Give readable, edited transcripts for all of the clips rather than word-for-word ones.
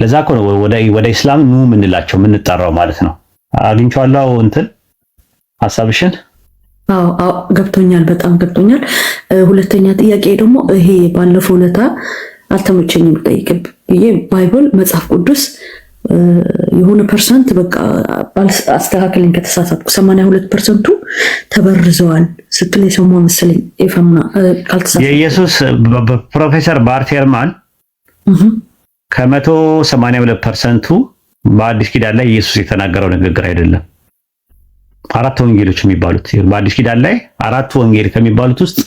ለዛ እኮ ነው ወደ ኢስላም ኑ ምንላቸው ምንጠራው ማለት ነው። አግኝቻለሁ እንትን ሐሳብሽን። አዎ ገብቶኛል፣ በጣም ገብቶኛል። ሁለተኛ ጥያቄ ደግሞ ይሄ ባለፈው ለታ አልተመቸኝም ጠይቅብ ይሄ ባይብል መጽሐፍ ቅዱስ የሆነ ፐርሰንት በቃ አስተካክለኝ ከተሳሳትኩ 82% ተበርዘዋል ስትል የሰማው መሰለኝ ኤፈምና ካልተሳሳትኩ የኢየሱስ ፕሮፌሰር ባርቴርማን ከ182%ቱ በአዲስ ኪዳን ላይ ኢየሱስ የተናገረው ንግግር አይደለም። አራት ወንጌሎች የሚባሉት በአዲስ ኪዳን ላይ አራት ወንጌል ከሚባሉት ውስጥ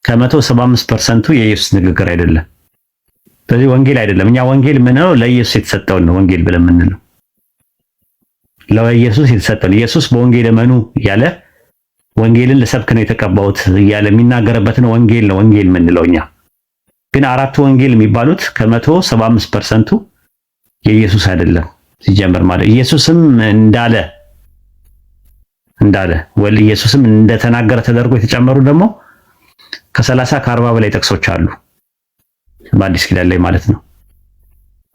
ከ175%ቱ የኢየሱስ ንግግር አይደለም። ስለዚህ ወንጌል አይደለም። እኛ ወንጌል ምንለው ለኢየሱስ የተሰጠውን ነው ወንጌል ብለን የምንለው። ለኢየሱስ የተሰጠውን ኢየሱስ በወንጌል እመኑ እያለ ወንጌልን ልሰብክ ነው የተቀባሁት እያለ የሚናገርበትን ወንጌል ነው ወንጌል የምንለው እኛ። ግን አራቱ ወንጌል የሚባሉት ከ175%ቱ የኢየሱስ አይደለም ሲጀምር ማለት ኢየሱስም እንዳለ ወል ኢየሱስም እንደተናገረ ተደርጎ የተጨመሩ ደግሞ ከ30 ከ40 በላይ ጥቅሶች አሉ በአዲስ ኪዳን ላይ ማለት ነው።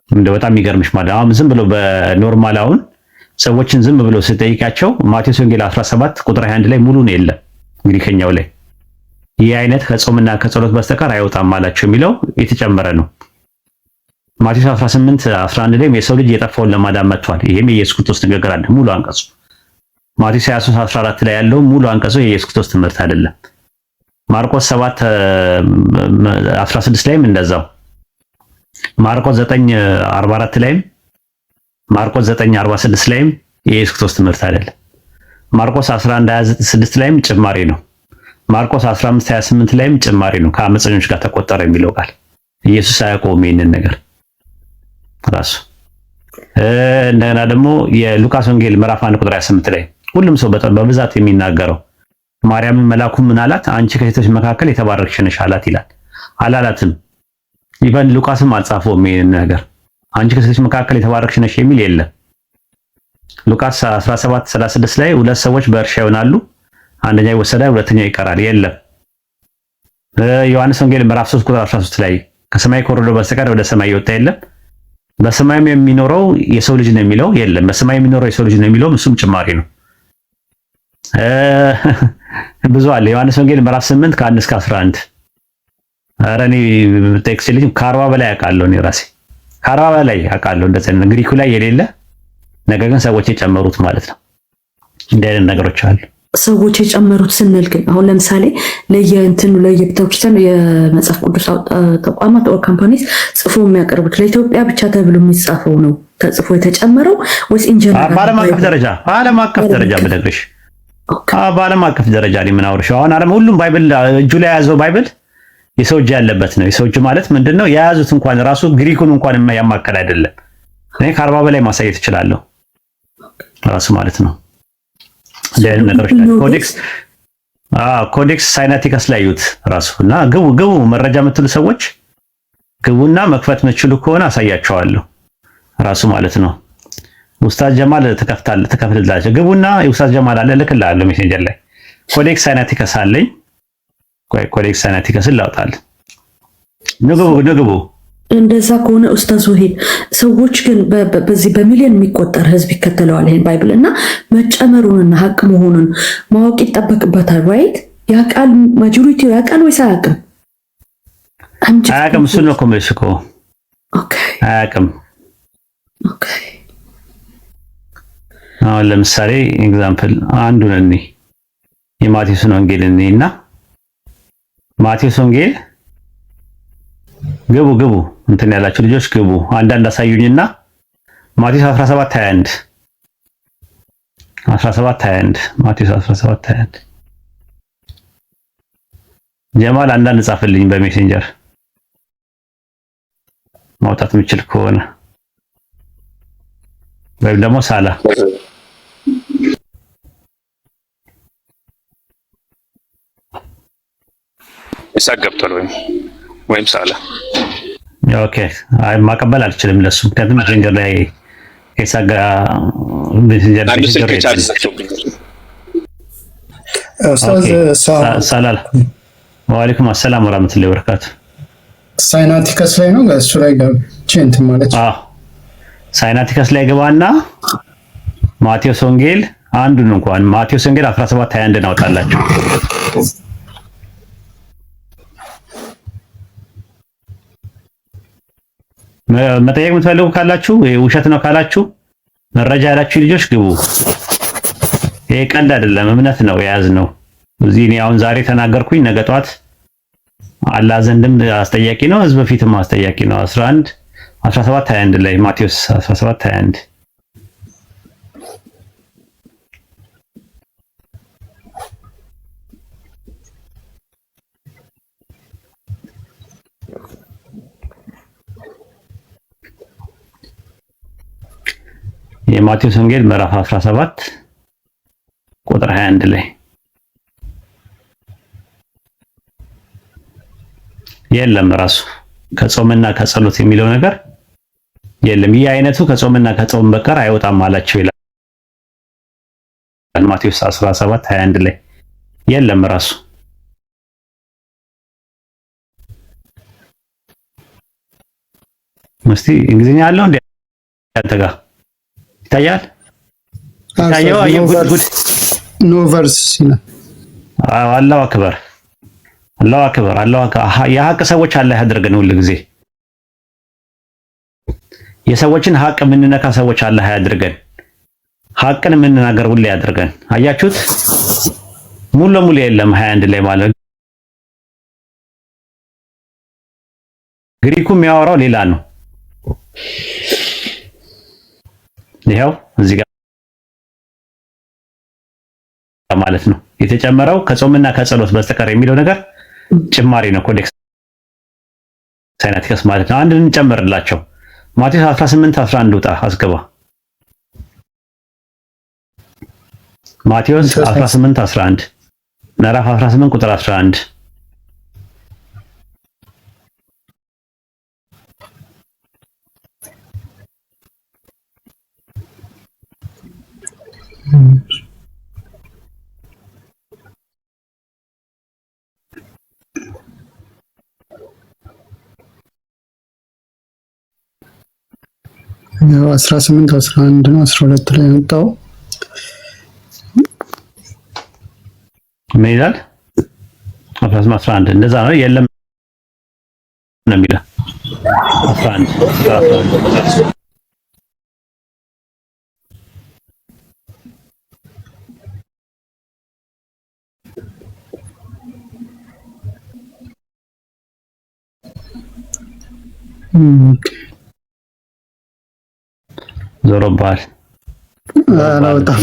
እንደ በጣም የሚገርምሽ ማለት አሁን ዝም ብሎ በኖርማል አሁን ሰዎችን ዝም ብሎ ስጠይቃቸው ማቴዎስ ወንጌል 17 ቁጥር 21 ላይ ሙሉ ነው የለም ግሪከኛው ላይ ይህ አይነት ከጾምና ከጸሎት በስተቀር አይወጣም አላቸው የሚለው የተጨመረ ነው። ማቴዎስ 18 11 ላይ የሰው ልጅ የጠፋውን ለማዳን መጥቷል። ይሄም የኢየሱስ ክርስቶስ ንግግር አለ ሙሉ አንቀጹ። ማቴዎስ 23 14 ላይ ያለው ሙሉ አንቀጹ የኢየሱስ ክርስቶስ ትምህርት አይደለም። ማርቆስ 7 16 ላይም እንደዛው። ማርቆስ 9 44 ላይም ማርቆስ 9 46 ላይም የኢየሱስ ክርስቶስ ትምህርት አይደለም። ማርቆስ 11 26 ላይም ጭማሪ ነው። ማርቆስ 15 28 ላይም ጭማሪ ነው። ከአመፀኞች ጋር ተቆጠረ የሚለው ቃል ኢየሱስ አያውቀውም ይሄንን ነገር ራሱ። እንደገና ደግሞ የሉቃስ ወንጌል ምዕራፍ 1 ቁጥር 28 ላይ ሁሉም ሰው በብዛት የሚናገረው ማርያምን መልአኩ ምን አላት? አንቺ ከሴቶች መካከል የተባረክሽ ነሽ አላት ይላል። አላላትም። ኢቨን ሉቃስም አልጻፈውም ይሄን ነገር አንቺ ከሴቶች መካከል የተባረክሽ ነሽ የሚል የለም። ሉቃስ 17:36 ላይ ሁለት ሰዎች በእርሻ ይሆናሉ፣ አንደኛው ይወሰዳል፣ ሁለተኛው ይቀራል የለም። ዮሐንስ ወንጌል ምዕራፍ 3 ቁጥር 13 ላይ ከሰማይ ከወረደ በስተቀር ወደ ሰማይ ይወጣ የለም፣ በሰማይም የሚኖረው የሰው ልጅ ነው የሚለው የለም። በሰማይ የሚኖረው የሰው ልጅ ነው የሚለው እሱም ጭማሪ ነው። ብዙ አለ። ዮሐንስ ወንጌል ምዕራፍ 8 ከ1 እስከ 11 ኧረ እኔ ቴክስት ልጅ ከ40 በላይ አውቃለሁ። እኔ ራሴ ከ40 በላይ አውቃለሁ። እንደዚህ ግሪኩ ላይ የሌለ ነገር ግን ሰዎች የጨመሩት ማለት ነው። እንዲህ አይነት ነገሮች አሉ። ሰዎች የጨመሩት ስንል ግን አሁን ለምሳሌ ለየቤተክርስቲያን የመጽሐፍ ቅዱስ ተቋማት ኦር ካምፓኒስ ጽፎ የሚያቀርቡት ለኢትዮጵያ ብቻ ተብሎ የሚጻፈው ነው ተጽፎ የተጨመረው ወይስ ኢንጀነራል? በዓለም አቀፍ ደረጃ ብነግርሽ በዓለም አቀፍ ደረጃ ላይ ምን አውርሽ አሁን ዓለም ሁሉም ባይብል እጁ ላይ የያዘው ባይብል የሰው እጅ ያለበት ነው። የሰው እጅ ማለት ምንድነው? የያዙት እንኳን ራሱ ግሪኩን እንኳን ያማከለ አይደለም። እኔ ከ40 በላይ ማሳየት እችላለሁ ራሱ ማለት ነው። ለምን ነገሮች ኮዴክስ ሳይናቲከስ ላይ ዩት ራሱ እና ግቡ መረጃ የምትሉ ሰዎች ግቡና መክፈት የምትችሉ ከሆነ አሳያቸዋለሁ ራሱ ማለት ነው። ኡስታዝ ጀማል ተከፍትላቸው ግቡና ኡስታዝ ጀማል አለ ልክልሃለሁ ሜሴንጀር ላይ ኮዴክስ ሳይናቲከስ አለኝ። ኮዴክስ ሳይናቲከስ ላውጣል ንግቡ። እንደዛ ከሆነ ኡስታዝ ወሂድ ሰዎች ግን በዚህ በሚሊዮን የሚቆጠር ህዝብ ይከተለዋል ይሄን ባይብል እና መጨመሩንና ሀቅ መሆኑን ማወቅ ይጠበቅበታል። ራይት ያቃል ማጆሪቲው ያቃል ወይስ አያውቅም? አያውቅም። እሱ ነው እኮ የምልሽ እኮ አያውቅም። አሁን ለምሳሌ ኤግዛምፕል አንዱን እኔ የማቴዎስን ወንጌል እና ማቴዎስ ወንጌል ግቡ እንትን ያላችሁ ልጆች ግቡ አንዳንድ አሳዩኝና ማቴዎስ 17:21 ማቴዎስ 17:21 ጀማል አንዳንድ ጻፈልኝ በሜሴንጀር ማውጣት የምችል ከሆነ ወይም ደግሞ ሳላ ይሳገብቷል ወይም ሳላ ኦኬ። አይ ማቀበል አልችልም ለሱ ምክንያቱም ሜሴንጀር ላይ የሳጋ ሜሴንጀር ሳላል ወአለይኩም አሰላም ወራህመቱላሂ ወበረካቱ። ሳይናቲከስ ላይ ነው እሱ ላይ ገብቼ እንትን ማለት ሳይናቲከስ ላይ ገባና ማቴዎስ ወንጌል አንዱን እንኳን ማቴዎስ ወንጌል 17:21 እናውጣላችሁ። መጠየቅ የምትፈልጉ ካላችሁ ውሸት ነው ካላችሁ መረጃ ያላችሁ ልጆች ግቡ። ይሄ ቀልድ አይደለም፣ እምነት ነው የያዝነው። እዚህ እኔ አሁን ዛሬ ተናገርኩኝ፣ ነገ ጧት አላህ ዘንድም አስጠያቂ ነው፣ ህዝብ ፊትም አስጠያቂ ነው። 17:21 ላይ ማቴዎስ 17:21 የማቴዎስ ወንጌል ምዕራፍ 17 ቁጥር 21 ላይ የለም ራሱ ከጾምና ከጸሎት የሚለው ነገር የለም። ይህ አይነቱ ከጾምና ከጾም በቀር አይወጣም አላቸው ይላል ማቴዎስ 17:21 ላይ የለም ራሱ። እስቲ እንግሊዝኛ አለው እንዴ አንተ ጋር ይታያል? ይታየው ጉድ ኖ ቨርስ ሲና አላሁ አክበር አላሁ አክበር አላሁ አክበር። የሀቅ ሰዎች አላህ ያድርገን። ሁሉ ጊዜ የሰዎችን ሀቅ የምንነካ ሰዎች አላህ ያድርገን። ሀቅን የምንናገር ሁሉ ያድርገን። አያችሁት? ሙሉ ለሙሉ የለም 21 ላይ ማለት ግሪኩ የሚያወራው ሌላ ነው። ይሄው እዚህ ጋር ማለት ነው የተጨመረው ከጾምና ከጸሎት በስተቀር የሚለው ነገር ጭማሪ ነው። ኮዴክስ ሳይናቲከስ ማለት ነው። አንድ እንጨምርላቸው። ማቴዎስ 18:11 ውጣ አስገባ። ማቴዎስ 18:11 ምዕራፍ 18 ቁጥር 11 18:11 ነው 12 ላይ የመጣው ምን ይላል? 18:11 እንደዛ ነው። የለም ነው የሚለው 11 ዞሮባል አላወጣም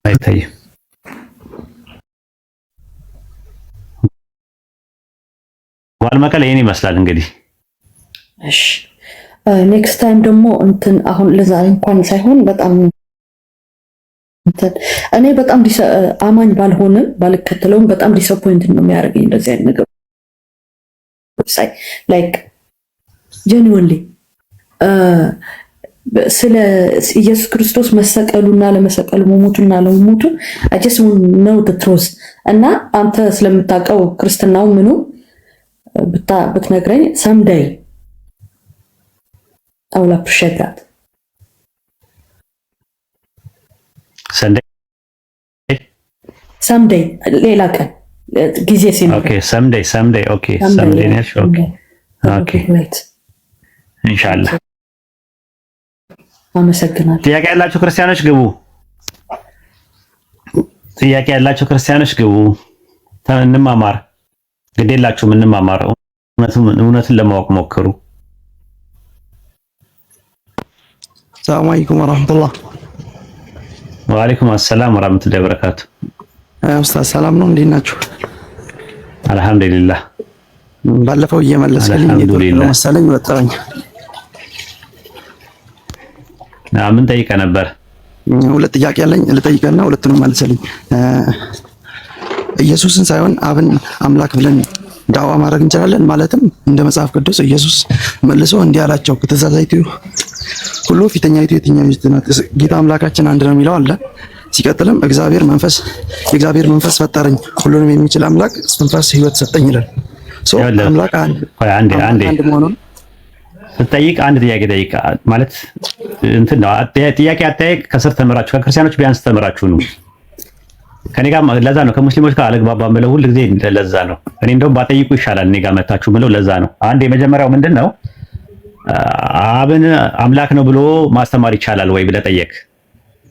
አይታይም። ዋልመቀለ ይሄን ይመስላል እንግዲህ። እሺ ኔክስት ታይም ደግሞ እንትን አሁን ለዛሬ እንኳን ሳይሆን በጣም እንትን እኔ በጣም አማኝ ባልሆንም ባልከተለውም በጣም ዲስአፖይንት ነው የሚያደርገኝ እንደዚህ አይነት ነገር ሳይ ላይክ ጀኒውንሊ ስለ ኢየሱስ ክርስቶስ መሰቀሉና ለመሰቀሉ መሞቱና ለመሞቱ I just want to know the truth እና አንተ ስለምታውቀው ክርስትናው ምኑ ብትነግረኝ someday I will appreciate that. someday ሌላ ቀን ጊዜ ሲኖር ኦኬ someday ኦኬ someday ነሽ ኦኬ ኦኬ ኢንሻአላህ። አመሰግናለሁ። ጥያቄ ያላችሁ ክርስቲያኖች ግቡ። ጥያቄ ያላችሁ ክርስቲያኖች ግቡ። እንማማር። ግዴላችሁም እንማማር። እውነትን ለማወቅ ሞክሩ። ሰላም አለይኩም ወራህመቱላህ። ወአለይኩም አሰላም ወራህመቱላሂ ወበረካቱ። ኡስታዝ ሰላም ነው? እንዴት ናችሁ? አልሐምዱሊላህ። ባለፈው እየመለስክልኝ ነው መሰለኝ ወጣኝ። ምን ጠይቀህ ነበር? ሁለት ጥያቄ አለኝ ልጠይቀህና ሁለቱንም መልስልኝ። ኢየሱስን ሳይሆን አብን አምላክ ብለን ዳዋ ማድረግ እንችላለን? ማለትም እንደ መጽሐፍ ቅዱስ ኢየሱስ መልሶ እንዲህ አላቸው፣ ከተሳሳይቱ ሁሉ ፊተኛይቱ የትኛይቱ ናት? ጌታ አምላካችን አንድ ነው የሚለው አለ። ሲቀጥልም የእግዚአብሔር መንፈስ ፈጠረኝ፣ ሁሉንም የሚችል አምላክ እስትንፋስ ህይወት ሰጠኝ ይላል። አምላክ አንድ መሆኑን ስትጠይቅ አንድ ጥያቄ ጠይቅ ማለት እንትን ነው። ጥያቄ አጠያየቅ ከስር ተምራችሁ ከክርስቲያኖች ቢያንስ ተምራችሁ ነው። ከኔ ጋር ለዛ ነው ከሙስሊሞች ጋር አልግባባም ብለው ሁሉ ጊዜ ለዛ ነው። እኔ እንደውም ባጠይቁ ይሻላል እኔ ጋር መታችሁ ብለው ለዛ ነው። አንድ የመጀመሪያው ምንድነው አብን አምላክ ነው ብሎ ማስተማር ይቻላል ወይ ብለህ ጠየቅ።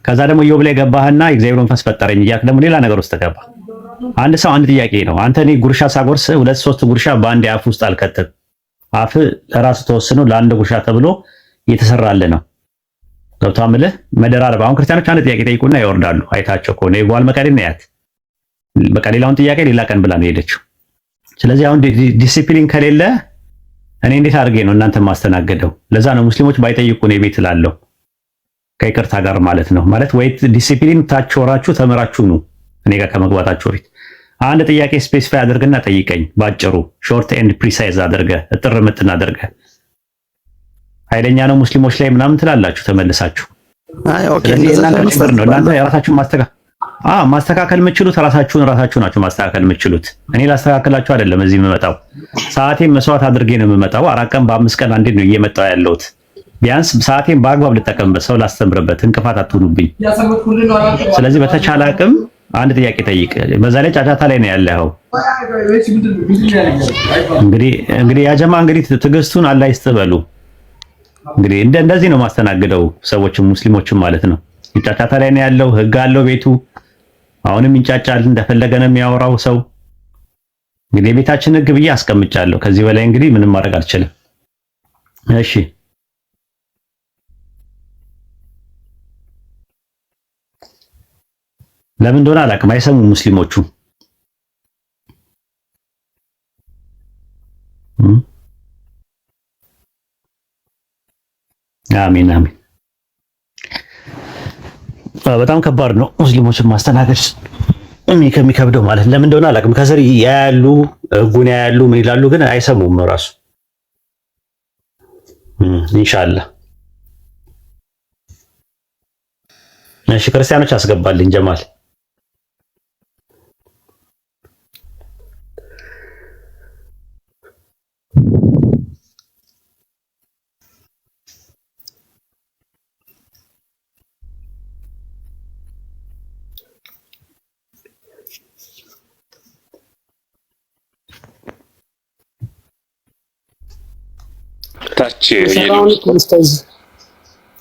ከዛ ደግሞ ኢዮብ ላይ ገባህና የእግዚአብሔር መንፈስ ፈጠረኝ እያልክ ደግሞ ሌላ ነገር ውስጥ ገባ። አንድ ሰው አንድ ጥያቄ ነው። አንተ እኔ ጉርሻ ሳጎርስ 2-3 ጉርሻ በአንድ አፍ ውስጥ አልከተም። አፍ ለራሱ ተወስኖ ለአንድ ጉርሻ ተብሎ እየተሰራለ ነው። ገብቶሃል የምልህ መደራረብ። አሁን ክርስቲያኖች አንድ ጥያቄ ጠይቁና ይወርዳሉ። አይታቸው ከሆነ የጓል መቀሌን ነው ያት በቃ ሌላውን ጥያቄ ሌላ ቀን ብላ ነው ሄደችው። ስለዚህ አሁን ዲሲፕሊን ከሌለ እኔ እንዴት አድርጌ ነው እናንተ ማስተናገደው? ለዛ ነው ሙስሊሞች ባይጠይቁ ነው ቤት እላለሁ ከይቅርታ ጋር ማለት ነው። ማለት ወይ ዲሲፕሊን ታች ወራችሁ ተምራችሁ ነው እኔ ጋር ከመግባታችሁ በፊት አንድ ጥያቄ ስፔሲፋይ አድርግና ጠይቀኝ። ባጭሩ ሾርት ኤንድ ፕሪሳይዝ አድርገ እጥር ምጥን አድርገ ኃይለኛ ነው ሙስሊሞች ላይ ምናምን ትላላችሁ ተመልሳችሁ። አይ ኦኬ እናንተ የራሳችሁን ማስተካከል የምትችሉት ራሳችሁ ናችሁ ማስተካከል የምትችሉት። እኔ ላስተካከላችሁ አይደለም እዚህ የምመጣው። ሰዓቴን መስዋዕት አድርጌ ነው የምመጣው። 4 ቀን በ5 ቀን አንዴ ነው እየመጣው ያለሁት። ቢያንስ ሰዓቴን በአግባብ ልጠቀምበት፣ ሰው ላስተምርበት፣ እንቅፋት አትሁኑብኝ። ስለዚህ በተቻለ አቅም አንድ ጥያቄ ጠይቅ። በዛ ላይ ጫጫታ ላይ ነው ያለው። እንግዲህ ያጀማ እንግዲህ ትዕግስቱን አላህ ይስጥበሉ። እንግዲህ እንደዚህ ነው ማስተናግደው ሰዎችም ሙስሊሞችም ማለት ነው። ጫጫታ ላይ ነው ያለው። ህግ አለው ቤቱ። አሁንም ይንጫጫል፣ እንደፈለገ ነው የሚያወራው ሰው። እንግዲህ የቤታችን ህግ ብዬ አስቀምጫለሁ። ከዚህ በላይ እንግዲህ ምንም ማድረግ አልችልም። እሺ ለምን እንደሆነ አላውቅም። አይሰሙም ሙስሊሞቹ። አሚን አሚን። በጣም ከባድ ነው ሙስሊሞችን ማስተናገድ ከሚከብደው ማለት ለምን እንደሆነ አላውቅም። ከስር ያያሉ፣ ህጉን ያያሉ፣ ምን ይላሉ፣ ግን አይሰሙም ነው ራሱ። ኢንሻአላህ እሺ ክርስቲያኖች አስገባልኝ ጀማል።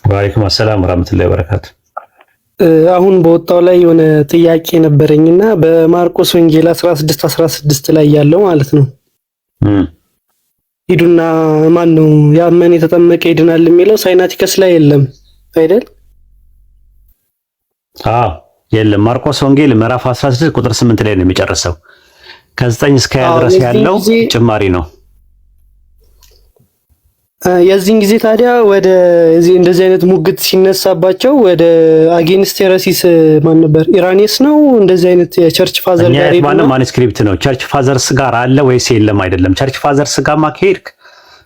ወአለይኩም ሰላም ወራህመቱላሂ ወበረካቱ። አሁን በወጣው ላይ የሆነ ጥያቄ ነበረኝና በማርቆስ ወንጌል 16:16 ላይ ያለው ማለት ነው ሂዱና ማን ነው ያመነ የተጠመቀ ይድናል የሚለው ሳይናቲከስ ላይ የለም አይደል? አዎ የለም። ማርቆስ ወንጌል ምዕራፍ 16 ቁጥር 8 ላይ ነው የሚጨርሰው። ከ9 እስከ 20 ድረስ ያለው ጭማሪ ነው። የዚህን ጊዜ ታዲያ ወደ እንደዚህ አይነት ሙግት ሲነሳባቸው ወደ አጌንስቴረሲስ ማን ነበር? ኢራኔስ ነው እንደዚህ አይነት የቸርች ፋዘር ጋር ነው ማኑስክሪፕት ነው። ቸርች ፋዘርስ ጋር አለ ወይስ የለም? አይደለም። ቸርች ፋዘርስ ጋር ማከሄድ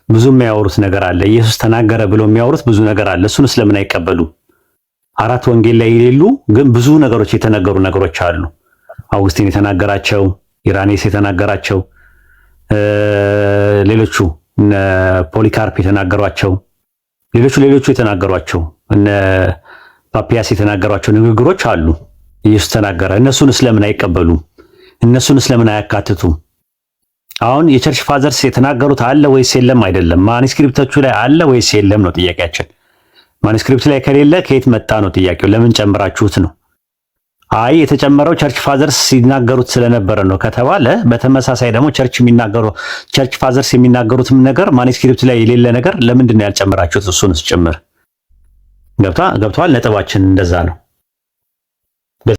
ብዙ የሚያወሩት ነገር አለ። ኢየሱስ ተናገረ ብሎ የሚያወሩት ብዙ ነገር አለ። እሱን ስለምን አይቀበሉ? አራት ወንጌል ላይ የሌሉ ግን ብዙ ነገሮች የተነገሩ ነገሮች አሉ። አውግስቲን የተናገራቸው፣ ኢራኔስ የተናገራቸው፣ ሌሎቹ እነ ፖሊካርፕ የተናገሯቸው፣ ሌሎቹ የተናገሯቸው፣ እነ ፓፒያስ የተናገሯቸው ንግግሮች አሉ። ኢየሱስ ተናገረ። እነሱን ስለምን አይቀበሉም? እነሱን ስለምን አያካትቱም? አሁን የቸርች ፋዘርስ የተናገሩት አለ ወይስ የለም? አይደለም። ማኑስክሪፕቶቹ ላይ አለ ወይስ የለም ነው ጥያቄያችን። ማኑስክሪፕት ላይ ከሌለ ከየት መጣ ነው ጥያቄው። ለምን ጨምራችሁት ነው? አይ የተጨመረው ቸርች ፋዘርስ ሲናገሩት ስለነበረ ነው ከተባለ፣ በተመሳሳይ ደግሞ ቸርች ፋዘርስ የሚናገሩትም ነገር ማኑስክሪፕት ላይ የሌለ ነገር ለምንድን ነው ያልጨመራችሁት? እሱንስ ጭምር ገብቷል። ነጥባችን እንደዛ ነው።